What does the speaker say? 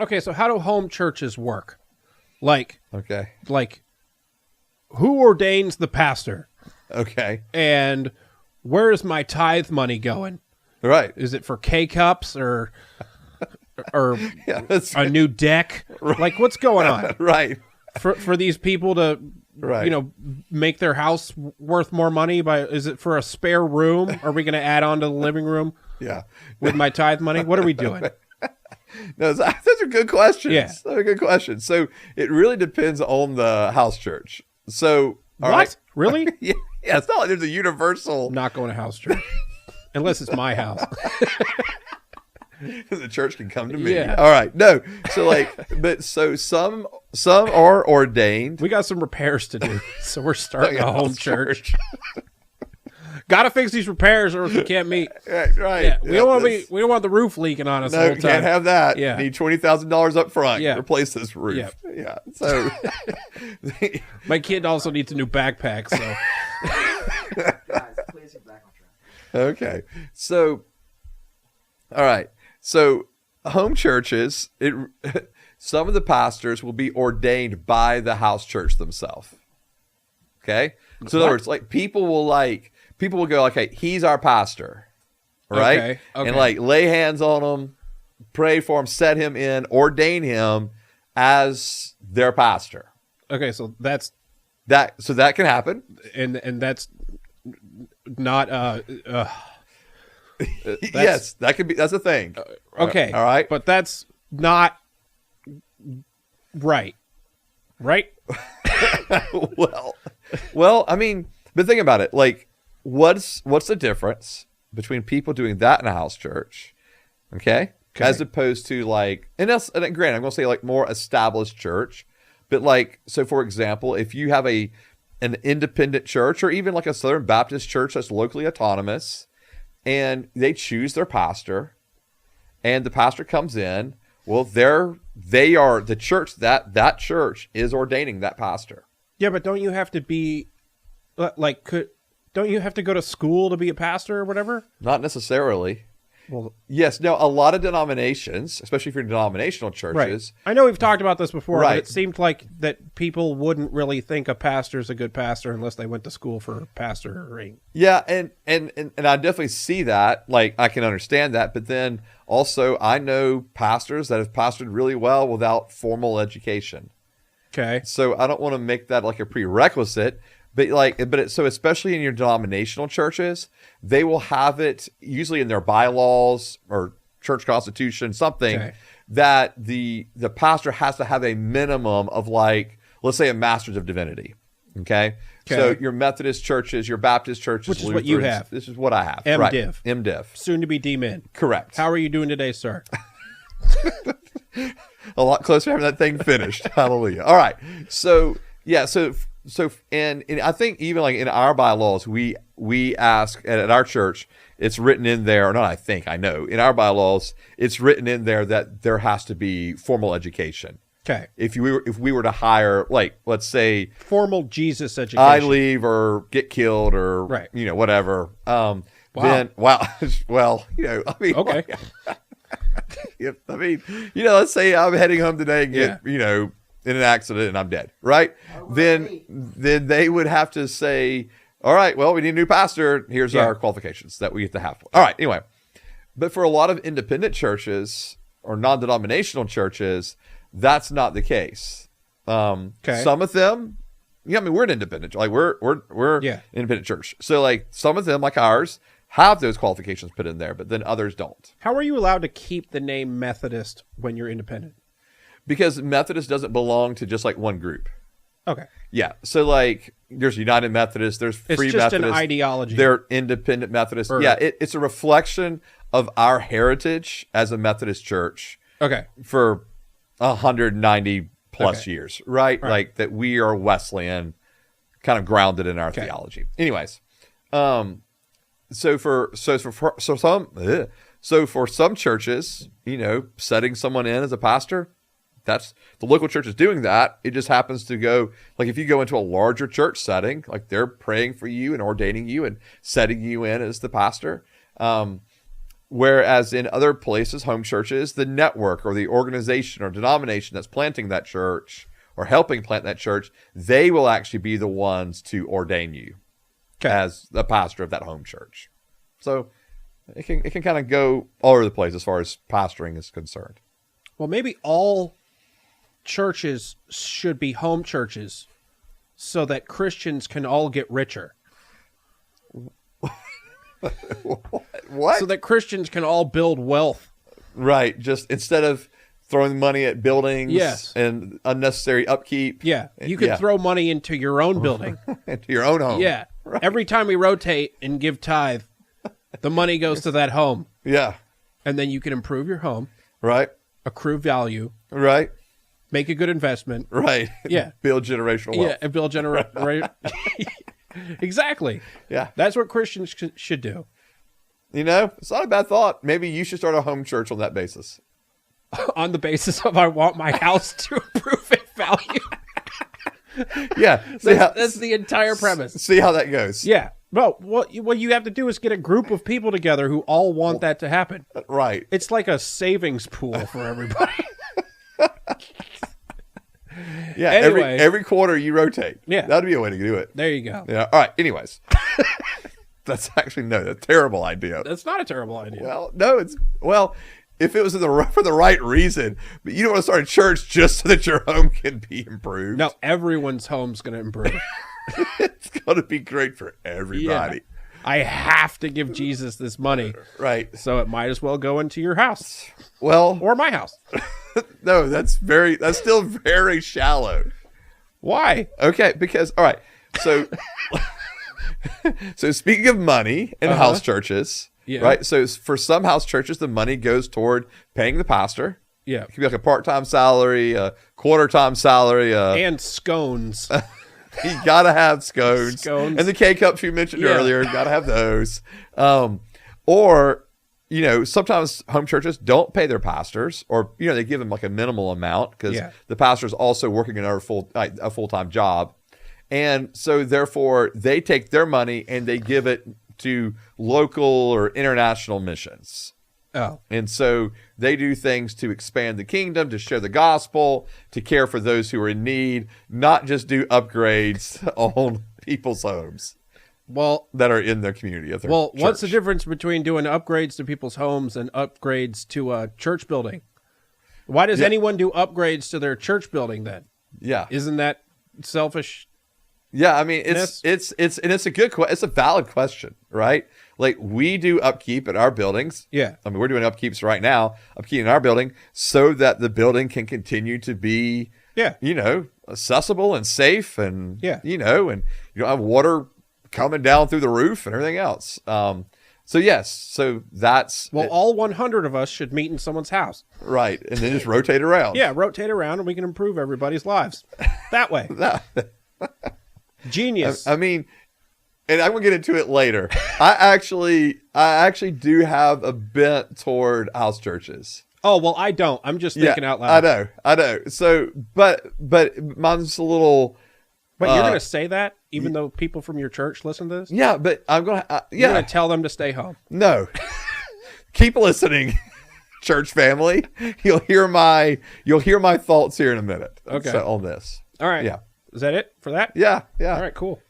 Okay, so how do home churches work? Like, Okay. Who ordains the pastor? Okay. And where is my tithe money going? Right. Is it for K-cups or Yeah, a new deck? Right. Like, what's going on? Right. For these people to, Right. make their house worth more money is it for a spare room? Are we going to add on to the living room? Yeah. With my tithe money? What are we doing? No, those are good questions. Yeah. Those are good questions. So it really depends on the house church. So all What? right. Really? Yeah. It's not like there's a universal. I'm not going to house church. Unless it's my house. The church can come to me. Yeah. All right. No. So some are ordained. We got some repairs to do. So we're starting a home House church. Got to fix these repairs or else we can't meet. Right. Yeah, we don't want the roof leaking on us the No, whole time. can't have that. Yeah. Need $20,000 up front. Yeah. Replace this roof. Yeah. Yeah. So My kid also needs a new backpack, so Guys, please get back on track. okay. So all right. So home churches, some of the pastors will be ordained by the house church themselves. Okay? So in other words, like people will go, okay, he's our pastor. Right? Okay. And lay hands on him, pray for him, set him in, ordain him as their pastor. okay, so that's That can happen. and that's not Yes, that's a thing. okay. All right. But that's not right. Right? well, I mean, but think about it. Like, what's the difference between people doing that in a house church, okay, as opposed to and granted, I'm going to say more established church, but so for example, if you have an independent church or even a Southern Baptist church that's locally autonomous, and they choose their pastor, and the pastor comes in, well, they are the church that church is ordaining that pastor. Yeah, but don't you have to be don't you have to go to school to be a pastor or whatever? Not necessarily. Well, Yes, no, a lot of denominations, especially if you're in denominational churches. right. I know we've talked about this before, Right. but it seemed like that people wouldn't really think a pastor is a good pastor unless they went to school for pastoring. Yeah, and I definitely see that. I can understand that, but then also I know pastors that have pastored really well without formal education. Okay. So I don't want to make that a prerequisite, but so especially in your denominational churches, they will have it usually in their bylaws or church constitution, something that the pastor has to have a minimum of let's say a master's of divinity. Okay. So your Methodist churches, your Baptist churches, Which is what you have. This is what I have. MDiv. Right. MDiv. Soon to be D-Min. Correct. How are you doing today, sir? A lot closer to having that thing finished. Hallelujah. All right. So yeah. So and I think even in our bylaws, we ask at our church, it's written in there. Or not. I know in our bylaws, it's written in there that there has to be formal education. Okay. If we were to hire, let's say, Formal Jesus education. I leave or get killed or Right. Whatever. Wow. Then well, I mean, Okay. I mean, let's say I'm heading home today and get, in an accident and I'm dead, right? Then they would have to say, all right, well, we need a new pastor. Here's our qualifications that we get to have. All right, anyway. But for a lot of independent churches or non-denominational churches, that's not the case. Some of them, I mean, we're an independent, we're an independent church. So some of them, like ours, have those qualifications put in there, but then others don't. How are you allowed to keep the name Methodist when you're independent? Because Methodist doesn't belong to just one group. Okay. Yeah. So there's United Methodist, there's Free Methodist. It's just an ideology. They're independent Methodist. Yeah. It's a reflection of our heritage as a Methodist church. Okay. For 190 plus years, right? That we are Wesleyan, kind of grounded in our theology. Anyways, so for some churches, setting someone in as a pastor, that's the local church is doing that. It just happens to go if you go into a larger church setting, they're praying for you and ordaining you and setting you in as the pastor. Whereas in other places, home churches, the network or the organization or denomination that's planting that church or helping plant that church, they will actually be the ones to ordain you as the pastor of that home church. So it can kind of go all over the place as far as pastoring is concerned. Well, maybe all churches should be home churches so that Christians can all get richer. What? So that Christians can all build wealth. Right. Just instead of throwing money at buildings Yes. and unnecessary upkeep. Yeah. You could throw money into your own building. Into your own home. Yeah. Right. Every time we rotate and give tithe, the money goes to that home. Yeah. And then you can improve your home, Right. accrue value, Right. make a good investment. Right. Yeah. Build generational wealth. Yeah, and build Exactly. Yeah. That's what Christians should do. You know, it's not a bad thought. Maybe you should start a home church on that basis. On the basis of I want my house to improve in value. Yeah. That's the entire premise. See how that goes. Yeah. Well, what you have to do is get a group of people together who all want that to happen. Right. It's like a savings pool for everybody. Yeah. Anyway. Every quarter you rotate. Yeah. That'd be a way to do it. There you go. Yeah. All right. Anyways. That's actually a terrible idea. That's not a terrible idea. Well, no, if it was for the right reason, but you don't want to start a church just so that your home can be improved. No, everyone's home's going to improve. It's going to be great for everybody. Yeah. I have to give Jesus this money. Right. So it might as well go into your house. Well, Or my house. no, that's still very shallow. Why? Okay, because, all right, so so speaking of money in house churches, Yeah. right? So for some house churches, the money goes toward paying the pastor. Yeah. It could be like a part-time salary, a quarter-time salary. And scones. You gotta have scones. Scones. And the K-cups you mentioned Yeah. earlier, gotta have those. Or, sometimes home churches don't pay their pastors, or, they give them like a minimal amount because the pastor's also working another a full-time job. And so therefore they take their money and they give it to local or international missions. Oh. And so they do things to expand the kingdom, to share the gospel, to care for those who are in need, not just do upgrades on people's homes Well, that are in their community. Of their what's the church. difference between doing upgrades to people's homes and upgrades to a church building? Why does anyone do upgrades to their church building then? Yeah. Isn't that selfish? Yeah, I mean it's a good it's a valid question, right? Like we do upkeep at our buildings. Yeah. I mean we're doing upkeeps right now, upkeep in our building so that the building can continue to be accessible and safe and and you don't have water coming down through the roof and everything else. So that's all 100 of us should meet in someone's house. right, and then just rotate around. Yeah, rotate around and we can improve everybody's lives that way. Genius. I mean, and I'm gonna get into it later. I actually do have a bent toward house churches. Oh, well, I don't. I'm just thinking out loud. I know. So, but mine's a little. But you're going to say that even though people from your church listen to this? Yeah, but I'm going to. You're going to tell them to stay home. No. Keep listening, church family. You'll hear my thoughts here in a minute. Okay. On this. All right. Yeah. Is that it for that? Yeah. Yeah. All right, cool.